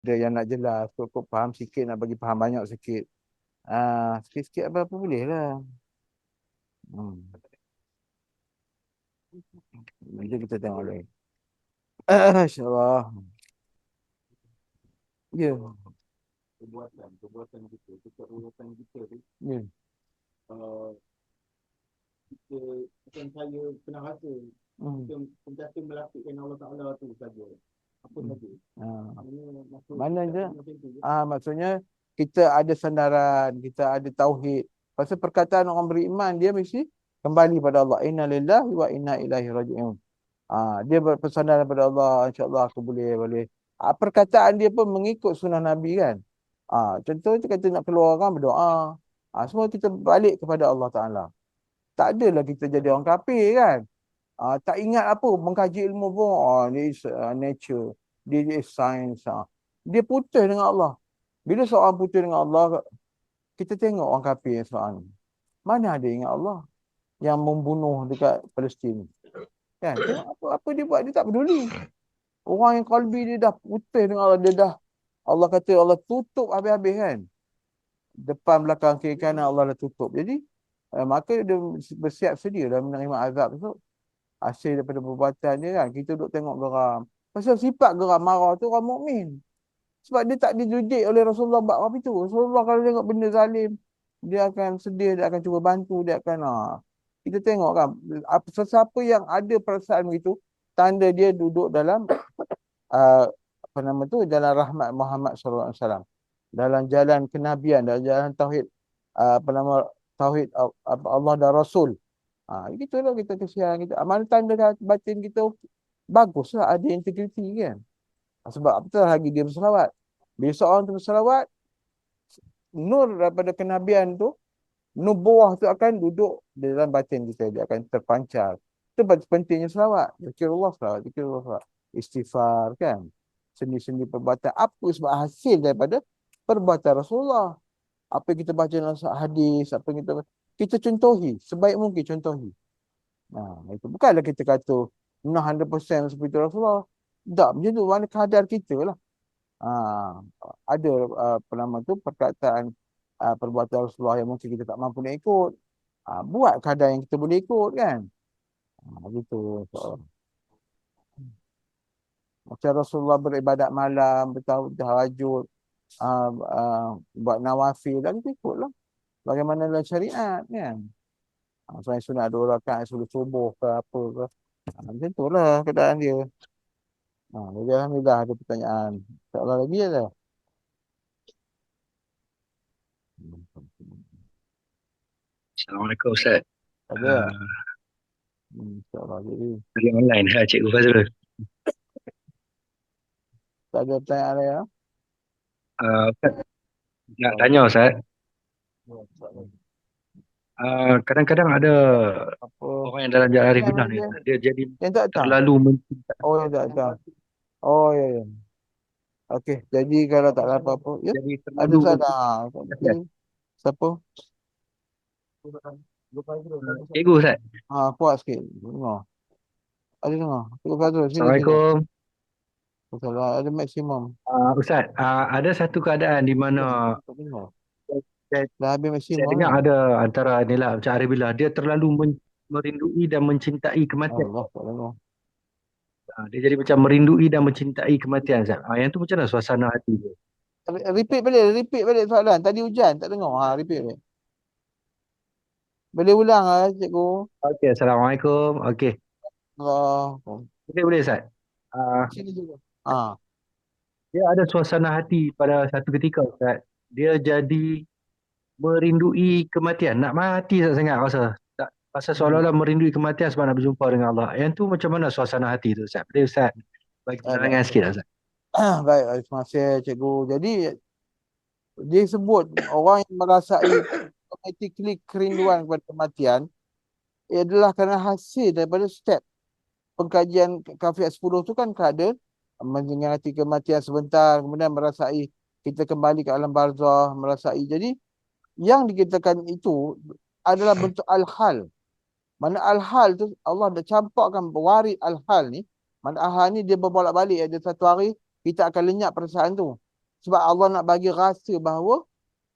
Ada yang nak jelas, kok faham sikit, nak bagi faham banyak sikit. Sikit-sikit apa-apa boleh lah. Nanti kita tengok lagi. InsyaAllah. Ya. Perbuatan kita, perbuatan kita tu. Ya. Kita bukan saya pernah rasa. Kita sentiasa melakukan Allah Ta'ala tu saja. Apa saja. Mana je? Maksudnya kita ada sandaran, kita ada tauhid. Pasal perkataan orang beriman, dia mesti kembali pada Allah. Inna lillahi wa inna ilaihi raji'un. Dia berpersandar pada Allah, insya-Allah aku boleh. Perkataan dia pun mengikut sunnah Nabi kan. Contoh kita kata nak keluar orang berdoa. Semua kita balik kepada Allah Taala. Tak adalah kita jadi orang kafir kan. Tak ingat apa mengkaji ilmu pun. This is nature, this is science. Dia putus dengan Allah. Bila seorang putus dengan Allah, kita tengok orang kafir seorang. Mana ada ingat Allah yang membunuh dekat Palestin. Kan? Apa dia buat, dia tak peduli. Orang yang kalbi dia dah putih dengan Allah, dia dah, Allah kata Allah tutup habis-habis kan. Depan, belakang, kiri, kanan Allah dah tutup. Jadi maka dia bersiap sedia dah menerima azab tu. Hasil daripada perbuatan dia kan. Kita duduk tengok geram. Pasal sifat geram marah tu orang mukmin. Sebab dia tak dididik oleh Rasulullah buat apa itu. Rasulullah kalau tengok benda zalim, dia akan sedih, dia akan cuba bantu, dia akan kita tengok kan, sesiapa yang ada perasaan begitu, tanda dia duduk dalam apa nama tu, dalam rahmat Muhammad sallallahu alaihi wasallam, dalam jalan kenabian, dalam jalan tauhid, apa nama, tauhid Allah dan Rasul. Gitulah kita kesian kita. Mana tanda batin kita baguslah, ada integriti kan. Sebab betul lagi dia berselawat. Bila seorang tu berselawat, nur daripada kenabian tu, nubuah tu akan duduk di dalam batin kita, dia akan terpancar. Itu pentingnya selawat. Zikirullah selawat, zikirullah selawat. Istighfar kan. Sendi-sendi perbuatan. Apa sebab hasil daripada perbuatan Rasulullah. Apa yang kita baca dalam hadis, apa yang kita contohi, sebaik mungkin contohi. Itu bukanlah kita kata 100% seperti Rasulullah. Tak, macam tu, mana kadar kita lah. Ada apa nama tu, perkataan perbuatan Rasulullah yang mungkin kita tak mampu nak ikut. Buat kadar yang kita boleh ikut kan. Gitu. Macam Rasulullah beribadat malam, bertahajud, buat nawafil, dan kita ikut lah. Bagaimana dalam syariat kan. Saya sunat 2 rakaat sebelum subuh ke apa ke. Macam tu lah keadaan dia. Jadi alhamdulillah ada pertanyaan. InsyaAllah lagi ada. Assalamualaikum Ustaz. Ada. InsyaAllah jadi. Dari online Cikgu Fazrul. Tak ada pertanyaan lain ya? Ustaz, nak tanya Ustaz. Kadang-kadang ada orang yang dalam jalan Arifin ni, dia jadi terlalu mencintai. Oh, yang tak datang. Oh, ya, ya. Okey, jadi kalau tak ada apa-apa, ya. Jadi Ada terlalu sana. Siapa? Cikgu Ustaz. Kuat sikit. Dengar. Ada dengar. Cikgu Fazrul, sini. Assalamualaikum. Ada maksimum. Ustaz, ada satu keadaan di mana Dah habis maksimum. saya dengar ada antara ni lah, macam Arifillah, dia terlalu merindui dan mencintai kematian. Allah, tak dengar. Dia jadi macam merindui dan mencintai kematian Ustaz. Yang tu macam mana suasana hati dia? Repeat balik soalan. Tadi hujan, tak dengar. Repeat balik. Boleh ulang lah, cikgu. Okey, Assalamualaikum. Okey. Allah. Boleh Ustaz. Sini juga. Dia ada suasana hati pada satu ketika Ustaz. Dia jadi merindui kematian. Nak mati sangat rasa. Tak, pasal seolah-olah merindui kematian sebab nak berjumpa dengan Allah. Yang tu macam mana suasana hati tu Ustaz? Boleh Ustaz bagi penerangan sikit Ustaz? Baik, terima kasih cikgu. Jadi dia sebut orang yang merasai automatically kerinduan kepada kematian adalah kerana hasil daripada step pengkajian Kafiat 10 tu kan ada menyingati kematian sebentar, kemudian merasai kita kembali ke alam barzah, merasai. Jadi yang dikatakan itu adalah bentuk al-hal. Mana al-hal tu Allah dah campakkan warid al-hal ni. Mana al-hal ni dia berbolak-balik. Ada satu hari kita akan lenyap perasaan tu. Sebab Allah nak bagi rasa bahawa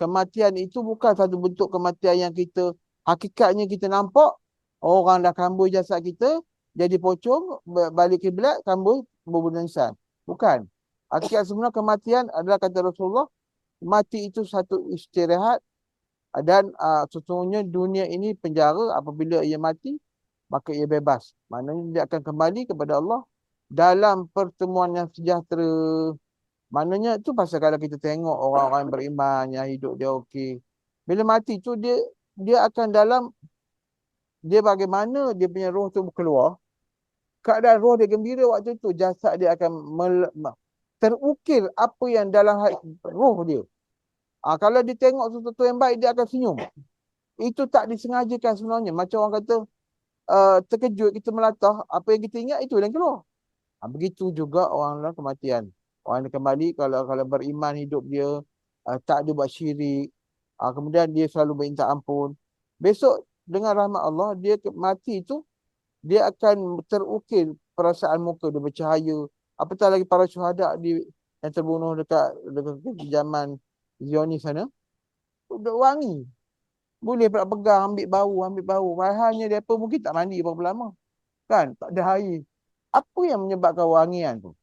kematian itu bukan satu bentuk kematian yang kita, hakikatnya kita nampak, orang dah kambur jasad kita, jadi pocong, balik kiblat, kambur, berbunuh insan. Bukan. Hakikat sebenar kematian adalah, kata Rasulullah, mati itu satu istirahat, dan sesungguhnya dunia ini penjara. Apabila ia mati, maka ia bebas. Maknanya dia akan kembali kepada Allah dalam pertemuan yang sejahtera. Maknanya tu pasal kalau kita tengok orang-orang yang beriman, yang hidup dia okey, bila mati tu dia akan dalam, dia bagaimana dia punya roh tu keluar, keadaan roh dia gembira waktu tu, jasad dia akan terukir apa yang dalam roh dia. Kalau dia tengok sesuatu yang baik, dia akan senyum. Itu tak disengajakan sebenarnya. Macam orang kata, terkejut, kita melatah, apa yang kita ingat itu yang keluar. Begitu juga orang dalam kematian. Orang yang kembali, kalau beriman hidup dia, tak ada buat syirik, kemudian dia selalu minta ampun. Besok dengan rahmat Allah, dia mati itu, dia akan terukir perasaan muka dia bercahaya. Apatah lagi para syuhada yang terbunuh dekat zaman Zionis sana, udah wangi. Boleh pula pegang, ambil bau. Pahalnya dia apa, mungkin tak mandi berapa lama. Kan? Tak ada air. Apa yang menyebabkan wangian tu?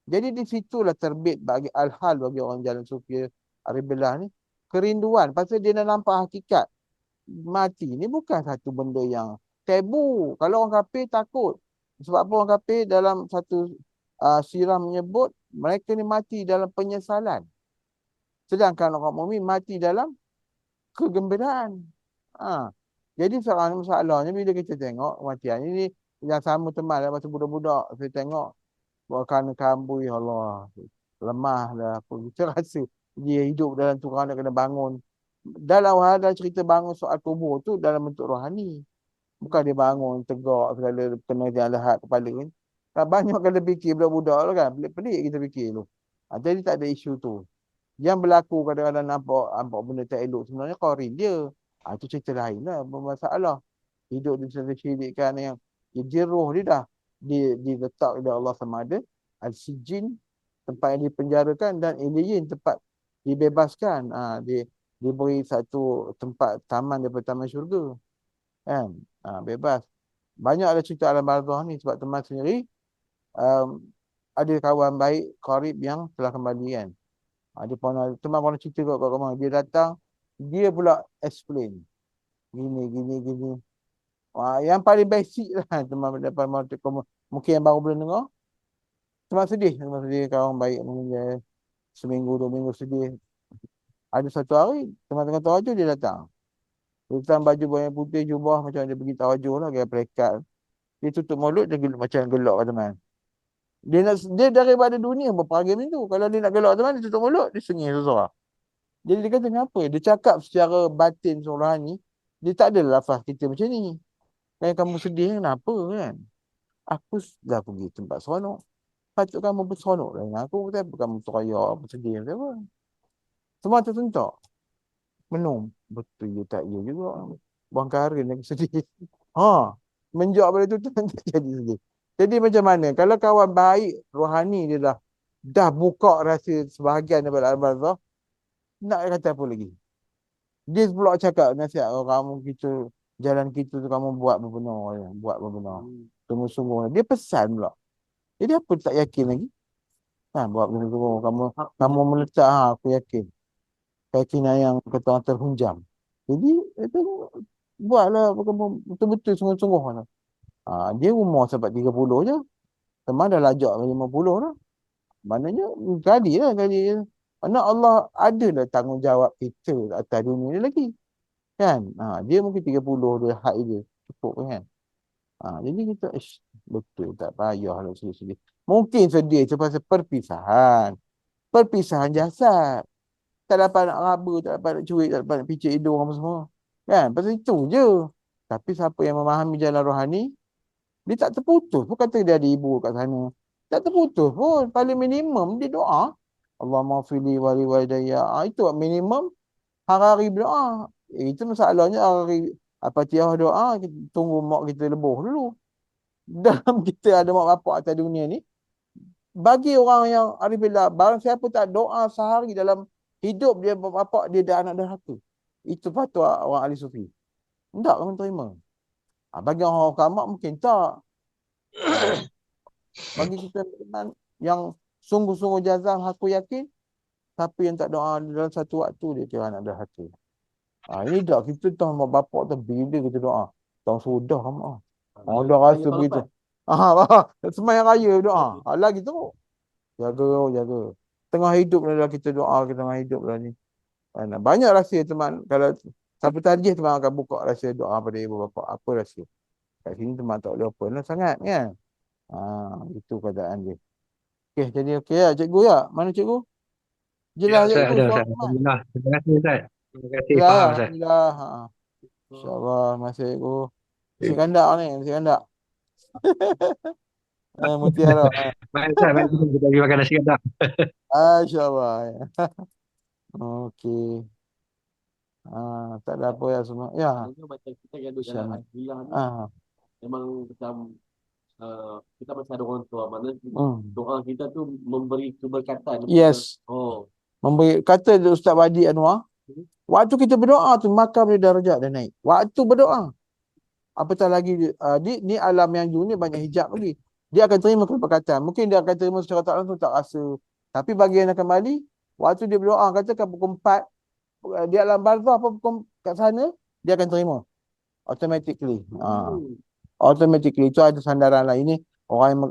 Jadi di situlah terbit bagi al-hal bagi orang jalan sufi Aribillah ni. Kerinduan. Pasal dia nak nampak hakikat. Mati ni bukan satu benda yang tabu. Kalau orang kafir takut. Sebab apa orang kafir dalam satu sirah menyebut mereka ni mati dalam penyesalan. Sedangkan orang mukmin mati dalam kegembiraan. Jadi soalan masalahnya bila kita tengok kematian ini, yang sama teman lah masa budak-budak, saya tengok kerana kambuh, ya Allah, lemah dah apa. Kita rasa dia hidup dalam tu, kerana kena bangun. Dalam ada cerita bangun soal kubur tu dalam bentuk rohani. Bukan dia bangun tegak segala kena dia lahat kepala ni. Banyak kali fikir budak-budak lah kan. Pelik-pelik kita fikir tu. Jadi tak ada isu tu. Yang berlaku kadang-kadang nampak benda tak elok, sebenarnya qarin dia. Itu cerita lain lah, bermasalah. Hidup di satu syirikan yang dia roh dia dah diletak oleh Allah sama ada al-sijin, tempat yang dipenjarakan, dan iliyin, tempat dibebaskan. Diberi satu tempat taman daripada taman syurga. Kan? Bebas. Banyak ada cerita alam barzah ni, sebab teman sendiri ada kawan baik qarib yang telah kembali kan. Teman pernah cerita kat rumah. Dia datang, dia pula explain. Gini. Yang paling basic lah teman dapat mungkin yang baru belum dengar. Teman sedih kawan baik mungkin dia seminggu 2 minggu sedih. Ada satu hari tengah-tengah tawajuh dia datang. Dia datang baju warna putih, jubah macam dia pergi tawajuh lah, gaya perekat. Dia tutup mulut, dia macam gelak teman. Dia daripada dunia berperagi macam tu. Kalau dia nak gelak teman, dia tutup mulut, dia sengih sesuatu. Jadi dia kata, kenapa? Dia cakap secara batin rohani, dia tak ada lafaz kita macam ni. Kamu sedih, kenapa kan? Aku dah pergi tempat seronok. Patut kamu berseronok dengan aku. Kenapa kamu teraya, bersedih, apa? Semua tersentak. Menung. Betul ya, tak ya juga. Buang karin aku sedih. Menjawab pada tu tak jadi sedih. Jadi macam mana? Kalau kawan baik, rohani dia dah buka rasa sebahagian daripada al-barzah, nak kata apa lagi? Dia pula cakap nasihat, kamu kita, jalan kita tu kamu buat benar. Sungguh-sungguh. Dia pesan pula. Jadi apa tak yakin lagi? Buat benar-benar. Kamu meletak, aku yakin. Keyakinan yang kata orang terhunjam. Jadi, itu buatlah betul-betul sungguh-sungguh. Dia umur sampai 30 je. Teman dah lajak 50 dah. Maknanya, kali. Mana Allah ada dah tanggungjawab kita atas dunia ni lagi. Kan? Dia mungkin 30 dia hak dia. Cukup kan? Jadi kita, betul tak payahlah sedih-sedih. Mungkin sedih pasal perpisahan. Perpisahan jasad. Tak dapat nak raba, tak dapat nak cuik, tak dapat nak picit hidung apa semua. Kan? Pasal itu je. Tapi siapa yang memahami jalan rohani, dia tak terputus pun kata dia ada ibu kat sana. Tak terputus pun. Paling minimum dia doa. Allahumma fili wali walidayya. Itu minimum hari-hari berdoa. Itu masalahnya hari Al-Fatihah doa, kita tunggu mak kita lebuh dulu. Dalam kita ada mak bapak atas dunia ni, bagi orang yang arif billah, barang siapa tak doa sehari dalam hidup dia, bapak dia dah anak derhaka. Itu fatwa orang ahli sufi. Tak kami terima. Bagi orang kamak mungkin tak. Bagi kita yang sungguh-sungguh jazam, aku yakin, siapa yang tak doa dalam satu waktu, dia kira anak derhaka. Ini dah kita tahu sama bapak tu bila kita doa. Tahun sudah mak. Orang dah rasa begitu. Semayang raya doa. Lagi tu. Jaga. Tengah hidup dah kita doa, kita tengah hidup dah ni. Banyak rahsia teman. Kalau siapa tajih teman akan buka rahsia doa pada ibu bapa. Apa rahsia? Kat sini teman tak boleh open lah sangat kan. Itu keadaan dia. Okey, jadi okey ya cikgu ya. Mana cikgu? Ya, Jelas Ustaz, cikgu ada soal Ustaz. teman. Alhamdulillah. Terima kasih Ustaz. Terima kasih. Jelas ya, Faham Ustaz. alhamdulillah. InsyaAllah masih cikgu. Mesti kandak ni, mesti kandak. Mutiara. Baik Ustaz, baik kita bagi makan nasi kandar. InsyaAllah. Okey. Tak ada apa ya semua. Ya. Macam kita yang duduk dalam InsyaAllah. Alhamdulillah ni, memang macam kita masih ada orang tua, mana doa kita tu memberi keberkatan. Yes. Memberi, kata Ustaz Wadi Anwar, waktu kita berdoa tu makam dia darjat dia naik. Waktu berdoa. Apatah lagi ni alam yang dunia banyak hijab lagi. Dia akan terima keberkatan. Mungkin dia akan terima secara tak langsung, tak rasa. Tapi bagi yang akan kembali, waktu dia berdoa, katakan pukul 4, di alam barzah apa pukul kat sana, dia akan terima. Automatically. Automatically. Itu ada sandaran lah. Ini orang yang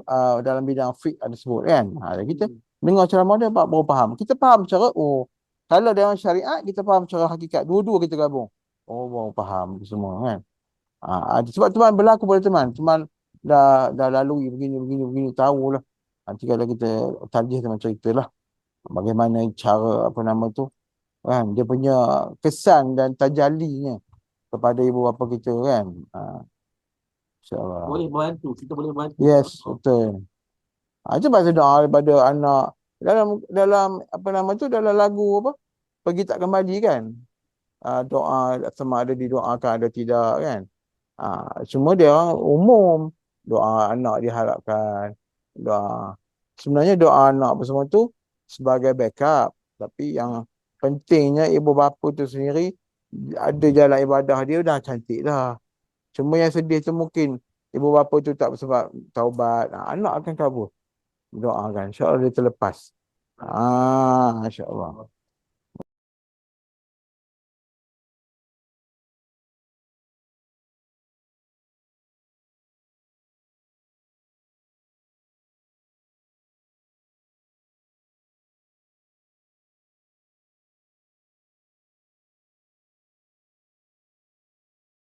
dalam bidang fiqh ada sebut kan. Kita dengar ceramah dia baru faham. Kita faham cara, kalau dalam syariat, kita faham cara hakikat. Dua-dua kita gabung. Baru faham semua kan. Sebab teman berlaku pada teman. Teman dah lalui begini, tahulah. Nanti kalau kita tarjih teman ceritalah bagaimana cara apa nama tu kan, dia punya kesan dan tajalinya kepada ibu bapa kita kan. InsyaAllah. Boleh bantu, kita boleh bantu. Yes, betul. Itu bahasa doa daripada anak dalam apa nama tu, dalam lagu apa, pergi tak kembali kan. Doa sama ada didoakan ada tidak kan. Semua dia orang umum. Doa anak diharapkan. Sebenarnya doa anak apa semua tu sebagai backup. Tapi yang pentingnya ibu bapa tu sendiri ada jalan ibadah dia dah cantik dah. Cuma yang sedih tu mungkin ibu bapa tu tak sebab taubat. Anak akan kabur. Doakan. InsyaAllah dia terlepas. InsyaAllah.